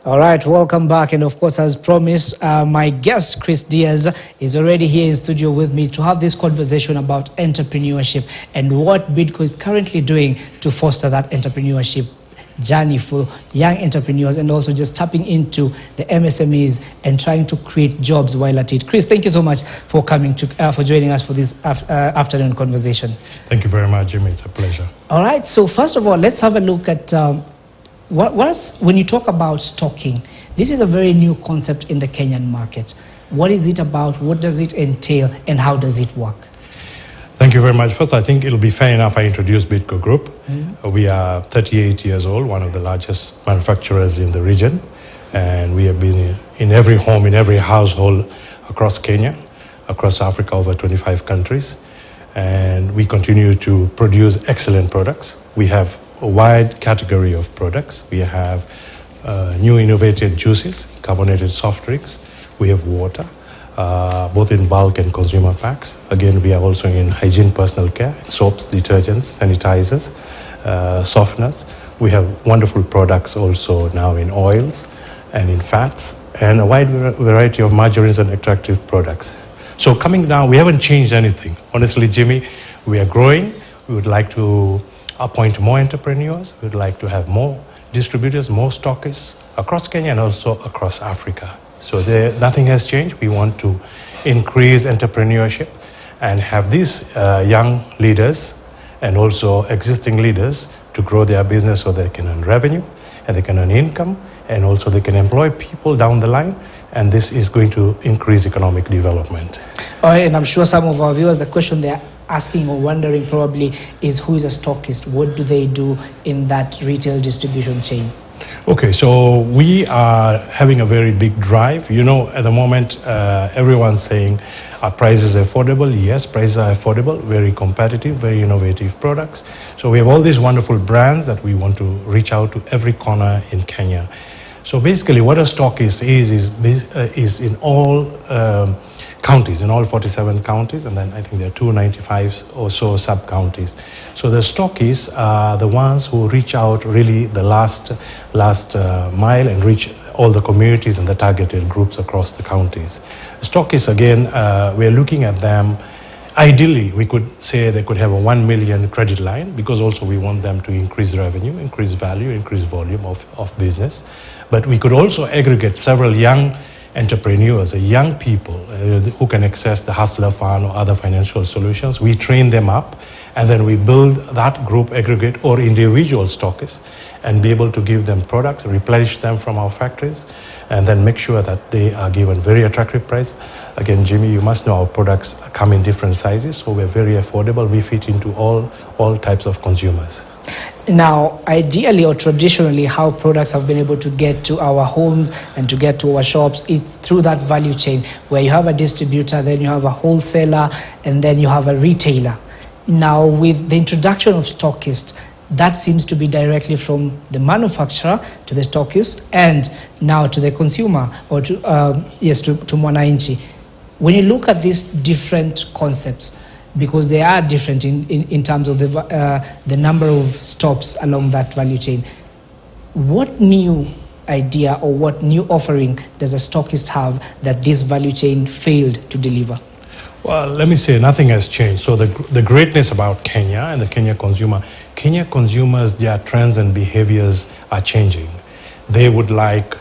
All right, welcome back. And of course, as promised, my guest, Chris Diaz, is already here in studio with me to have this conversation about entrepreneurship and what Bidco is currently doing to foster that entrepreneurship journey for young entrepreneurs, and also just tapping into the MSMEs and trying to create jobs while at it. Chris, thank you so much for coming to for joining us for this afternoon conversation. Thank you very much, Jimmy. It's a pleasure. All right, so first of all, let's have a look at when you talk about stocking. This is a very new concept in the Kenyan market. What is it about? What does it entail, and how does it work? Thank you very much. First, I think it'll be fair enough I introduce Bidco Group. We are 38 years old, one of the largest manufacturers in the region, and we have been in every home, in every household across Kenya, across Africa, over 25 countries, and we continue to produce excellent products. We have a wide category of products. We have new innovative juices, carbonated soft drinks. We have water, both in bulk and consumer packs. Again, we are also in hygiene personal care, soaps, detergents, sanitizers, softeners. We have wonderful products also now in oils and in fats, and a wide variety of margarines and extractive products. So coming down, we haven't changed anything. Honestly, Jimmy, we are growing. We would like to appoint more entrepreneurs. We would like to have more distributors, more stockists across Kenya and also across Africa. So nothing has changed. We want to increase entrepreneurship and have these young leaders and also existing leaders to grow their business so they can earn revenue and they can earn income, and also they can employ people down the line, and this is going to increase economic development. All right, and I'm sure some of our viewers, the question they're asking or wondering probably is, who is a stockist? What do they do in that retail distribution chain? Okay, so we are having a very big drive. You know, at the moment, everyone's saying our prices are affordable. Yes, prices are affordable, very competitive, very innovative products. So we have all these wonderful brands that we want to reach out to every corner in Kenya. So basically what a stockist is in all counties, in all 47 counties, and then I think there are 295 or so sub-counties. So the stockists are the ones who reach out really the last mile and reach all the communities and the targeted groups across the counties. Stockists, again, we're looking at them. Ideally, we could say they could have a 1 million credit line, because also we want them to increase revenue, increase value, increase volume of business. But we could also aggregate several young entrepreneurs, young people who can access the Hustler Fund or other financial solutions. We train them up, and then we build that group aggregate or individual stockists and be able to give them products, replenish them from our factories, and then make sure that they are given very attractive price. Again, Jimmy, you must know our products come in different sizes, so we're very affordable. We fit into all types of consumers. Now, ideally or traditionally, how products have been able to get to our homes and to get to our shops, it's through that value chain where you have a distributor, then you have a wholesaler, and then you have a retailer. Now, with the introduction of stockists, that seems to be directly from the manufacturer to the stockist and now to the consumer, or to Mwananchi. When you look at these different concepts, because they are different in terms of the number of stops along that value chain, what new idea or what new offering does a stockist have that this value chain failed to deliver? Well, let me say nothing has changed. So the greatness about Kenya and the Kenya consumers, their trends and behaviors are changing. They would like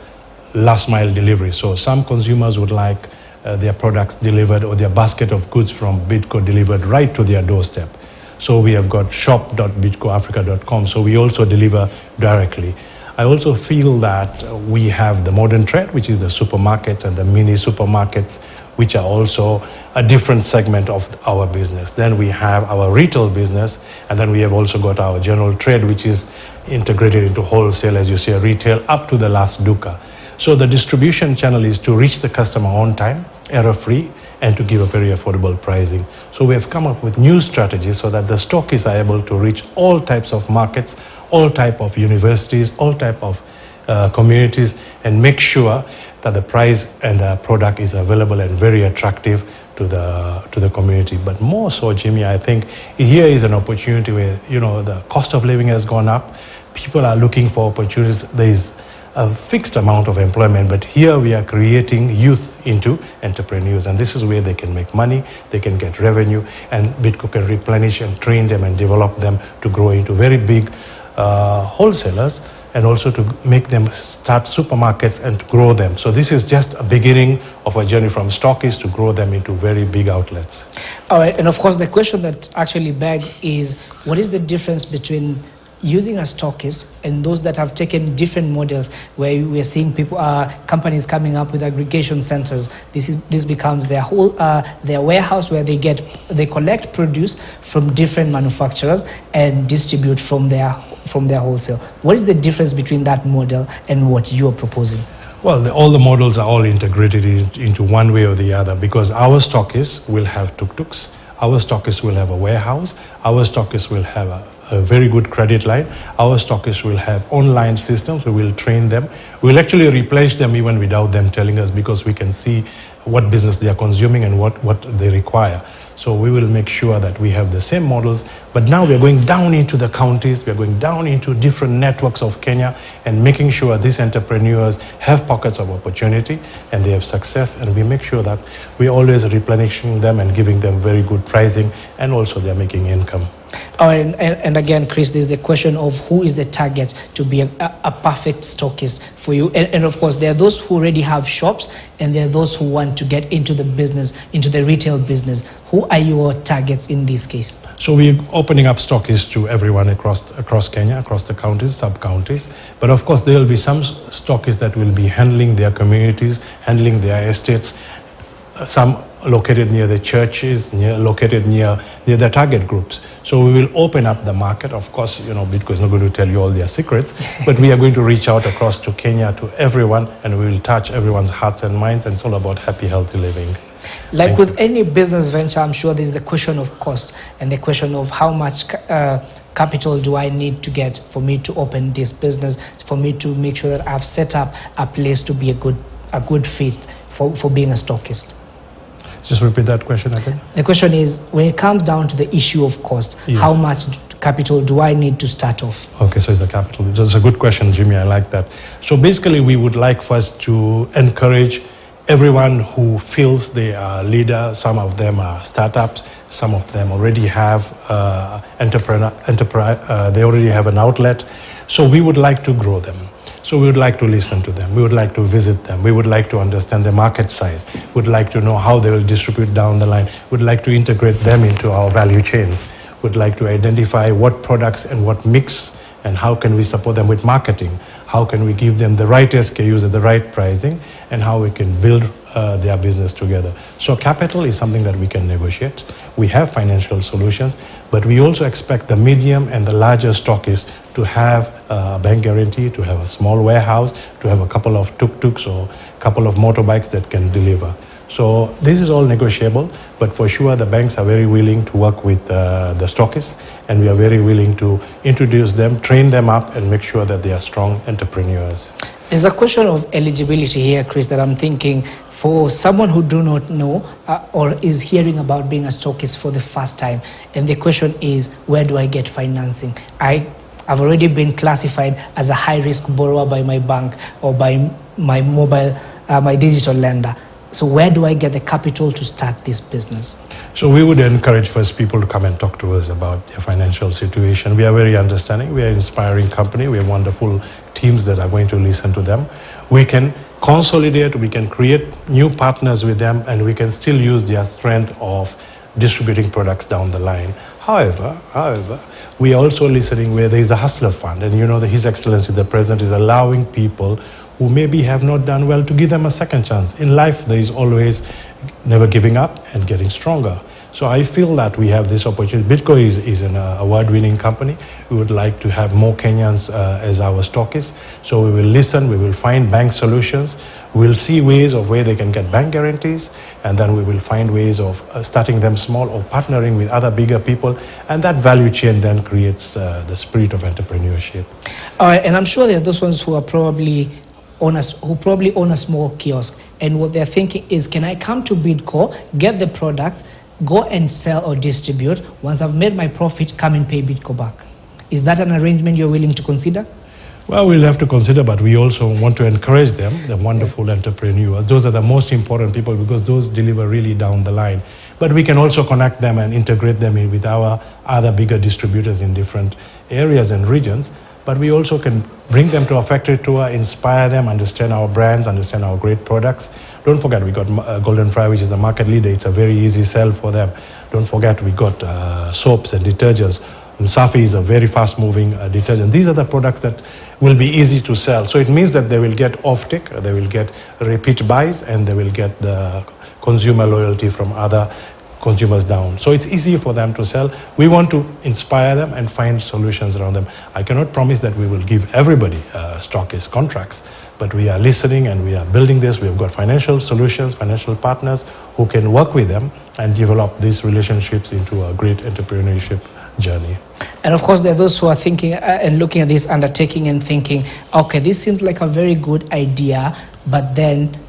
last mile delivery. So some consumers would like their products delivered, or their basket of goods from Bidco delivered right to their doorstep. So we have got shop.bidcoafrica.com, so we also deliver directly. I also feel that we have the modern trade, which is the supermarkets and the mini supermarkets, which are also a different segment of our business. Then we have our retail business, and then we have also got our general trade, which is integrated into wholesale, as you say, retail up to the last duka. So the distribution channel is to reach the customer on time, error-free, and to give a very affordable pricing. So we have come up with new strategies so that the stockists are able to reach all types of markets, all type of universities, all type of communities, and make sure that the price and the product is available and very attractive to the community. But more so, Jimmy, I think here is an opportunity where, you know, the cost of living has gone up. People are looking for opportunities. There is a fixed amount of employment, but here we are creating youth into entrepreneurs, and this is where they can make money, they can get revenue, and Bidco can replenish and train them and develop them to grow into very big wholesalers, and also to make them start supermarkets and to grow them. So this is just a beginning of a journey from Stockist to grow them into very big outlets. All right, and of course the question that actually begs is, what is the difference between using a stockist and those that have taken different models, where we are seeing people, companies coming up with aggregation centers? This becomes their whole their warehouse where they collect produce from different manufacturers and distribute from their wholesale. What is the difference between that model and what you are proposing? Well, all the models are all integrated into one way or the other, because our stockists will have tuk-tuks, our stockists will have a warehouse, our stockists will have a very good credit line, our stockists will have online systems, we will train them. We'll actually replace them even without them telling us, because we can see what business they are consuming and what they require. So we will make sure that we have the same models, but now we are going down into the counties, we are going down into different networks of Kenya and making sure these entrepreneurs have pockets of opportunity and they have success, and we make sure that we are always replenishing them and giving them very good pricing, and also they are making income. Oh, and again, Chris, there's the question of who is the target to be a perfect stockist for you. And of course, there are those who already have shops, and there are those who want to get into the business, into the retail business. Who are your targets in this case? So we're opening up stockists to everyone across Kenya, across the counties, sub-counties. But of course, there will be some stockists that will be handling their communities, handling their estates, some located near the churches, located near the target groups. So we will open up the market. Of course, Bidco is not going to tell you all their secrets, but we are going to reach out across to Kenya to everyone, and we will touch everyone's hearts and minds, and it's all about happy, healthy living. Like with any business venture, I'm sure there's the question of cost and the question of how much capital do I need to get for me to open this business, for me to make sure that I've set up a place to be a good fit for being a stockist. Just repeat that question again. The question is, when it comes down to the issue of cost, yes, how much capital do I need to start off? Okay, so it's a capital. It's a good question, Jimmy. I like that. So basically, we would like first to encourage everyone who feels they are leader. Some of them are startups. Some of them already have they already have an outlet. So we would like to grow them. So we would like to listen to them. We would like to visit them. We would like to understand the market size. We would like to know how they will distribute down the line. We would like to integrate them into our value chains. We would like to identify what products and what mix, and how can we support them with marketing. How can we give them the right SKUs at the right pricing, and how we can build their business together. So capital is something that we can negotiate. We have financial solutions, but we also expect the medium and the larger stockists to have a bank guarantee, to have a small warehouse, to have a couple of tuk-tuks or a couple of motorbikes that can deliver. So this is all negotiable, but for sure the banks are very willing to work with the stockists, and we are very willing to introduce them, train them up, and make sure that they are strong entrepreneurs. There's a question of eligibility here, Chris, that I'm thinking for someone who do not know or is hearing about being a stockist for the first time. And the question is, where do I get financing? I've already been classified as a high-risk borrower by my bank or by my my digital lender. So where do I get the capital to start this business? So we would encourage first people to come and talk to us about their financial situation. We are very understanding. We are an inspiring company. We have wonderful teams that are going to listen to them. We can consolidate, we can create new partners with them, and we can still use their strength of distributing products down the line. However, we are also listening where there is a hustler fund, and His Excellency the President is allowing people who maybe have not done well to give them a second chance. In life, there is always never giving up and getting stronger. So I feel that we have this opportunity. Bidco is an award-winning company. We would like to have more Kenyans as our stockists. So we will listen, we will find bank solutions, we'll see ways of where they can get bank guarantees, and then we will find ways of starting them small or partnering with other bigger people, and that value chain then creates the spirit of entrepreneurship. All right, and I'm sure there are those ones who are probably own a small kiosk, and what they're thinking is, can I come to Bidco, get the products, go and sell or distribute, once I've made my profit, come and pay Bidco back? Is that an arrangement you're willing to consider? Well, we'll have to consider, but we also want to encourage them, the wonderful entrepreneurs. Those are the most important people because those deliver really down the line. But we can also connect them and integrate them in with our other bigger distributors in different areas and regions. But we also can bring them to a factory tour, inspire them, understand our brands, understand our great products. Don't forget, we got Golden Fry, which is a market leader. It's a very easy sell for them. Don't forget, we got soaps and detergents. Safi is a very fast-moving detergent. These are the products that will be easy to sell. So it means that they will get off-take, they will get repeat buys, and they will get the consumer loyalty from other consumers down. So it's easy for them to sell. We want to inspire them and find solutions around them. I cannot promise that we will give everybody Stockist contracts, but we are listening and we are building this. We have got financial solutions, financial partners who can work with them and develop these relationships into a great entrepreneurship journey. And of course, there are those who are thinking and looking at this undertaking and thinking, okay, this seems like a very good idea, but then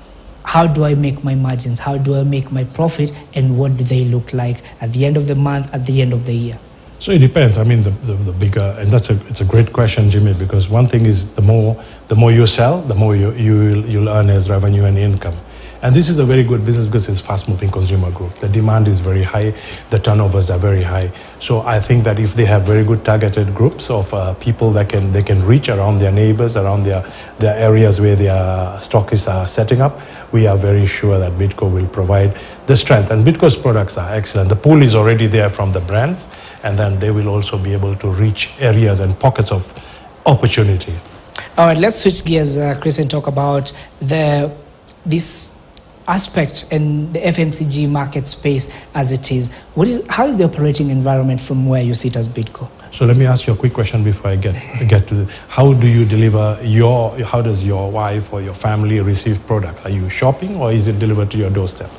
how do I make my margins? How do I make my profit? And what do they look like at the end of the month, at the end of the year? So it depends. I mean, the bigger, and it's a great question, Jimmy, because one thing is the more you sell, the more you'll earn as revenue and income. And this is a very good business because it's fast-moving consumer group. The demand is very high, the turnovers are very high. So I think that if they have very good targeted groups of people that they can reach around their neighbors, around their areas where their stockists are setting up, we are very sure that Bidco will provide the strength. And Bidco's products are excellent. The pool is already there from the brands, and then they will also be able to reach areas and pockets of opportunity. All right, let's switch gears, Chris, and talk about this aspect in the FMCG market space as it is. How is the operating environment from where you sit as Bidco? So let me ask you a quick question before I get to how do you deliver how does your wife or your family receive products? Are you shopping or is it delivered to your doorstep?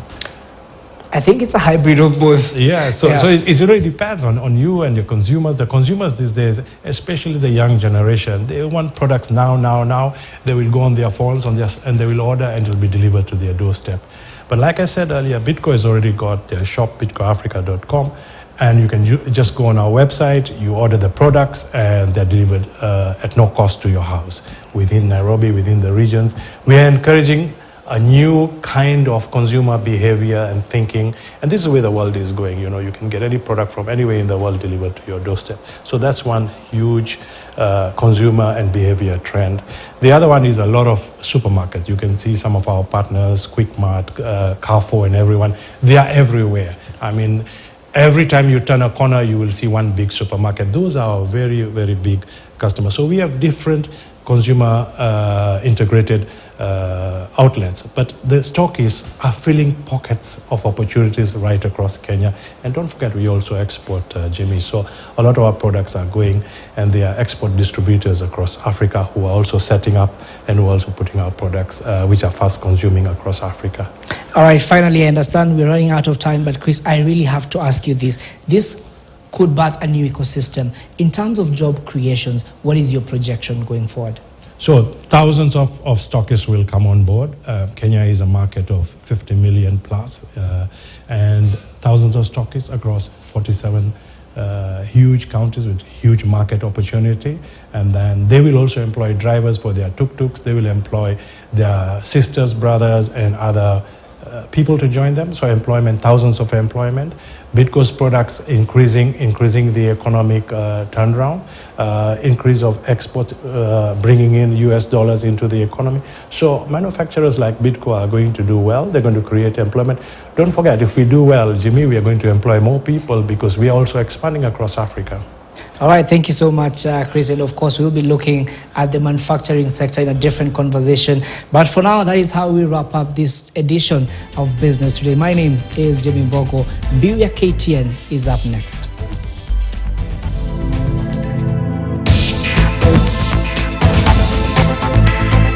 I think it's a hybrid of both. Yeah, so it really depends on you and your consumers. The consumers these days, especially the young generation, they want products now. They will go on their phones and they will order and it will be delivered to their doorstep. But like I said earlier, Bidco has already got their shop, bidcoafrica.com, and you can just go on our website, you order the products, and they're delivered at no cost to your house within Nairobi, within the regions. We are encouraging a new kind of consumer behavior and thinking, and this is where the world is going. You know, you can get any product from anywhere in the world delivered to your doorstep. So that's one huge consumer and behavior trend. The other one is a lot of supermarkets. You can see some of our partners, Quickmart, Carrefour, and everyone. They are everywhere. I mean, every time you turn a corner, you will see one big supermarket. Those are very, very big customers. So we have different consumer integrated outlets, but the stockists are filling pockets of opportunities right across Kenya. And don't forget, we also export, Jimmy. So a lot of our products are going, and they are export distributors across Africa who are also setting up and who are also putting out products which are fast consuming across Africa. All right, finally, I understand we're running out of time, but Chris, I really have to ask you this. This could birth a new ecosystem. In terms of job creations, what is your projection going forward? So thousands of stockists will come on board. Kenya is a market of 50 million plus, and thousands of stockists across 47 huge counties with huge market opportunity. And then they will also employ drivers for their tuk-tuks. They will employ their sisters, brothers, and other people to join them. So employment, thousands of employment. Bidco's products increasing the economic turnaround, increase of exports, bringing in US dollars into the economy. So manufacturers like Bidco are going to do well. They're going to create employment. Don't forget, if we do well, Jimmy, we are going to employ more people because we are also expanding across Africa. All right, thank you so much, Chris. And of course, we'll be looking at the manufacturing sector in a different conversation. But for now, that is how we wrap up this edition of Business Today. My name is Jimmy Mboko. Be Where KTN is up next.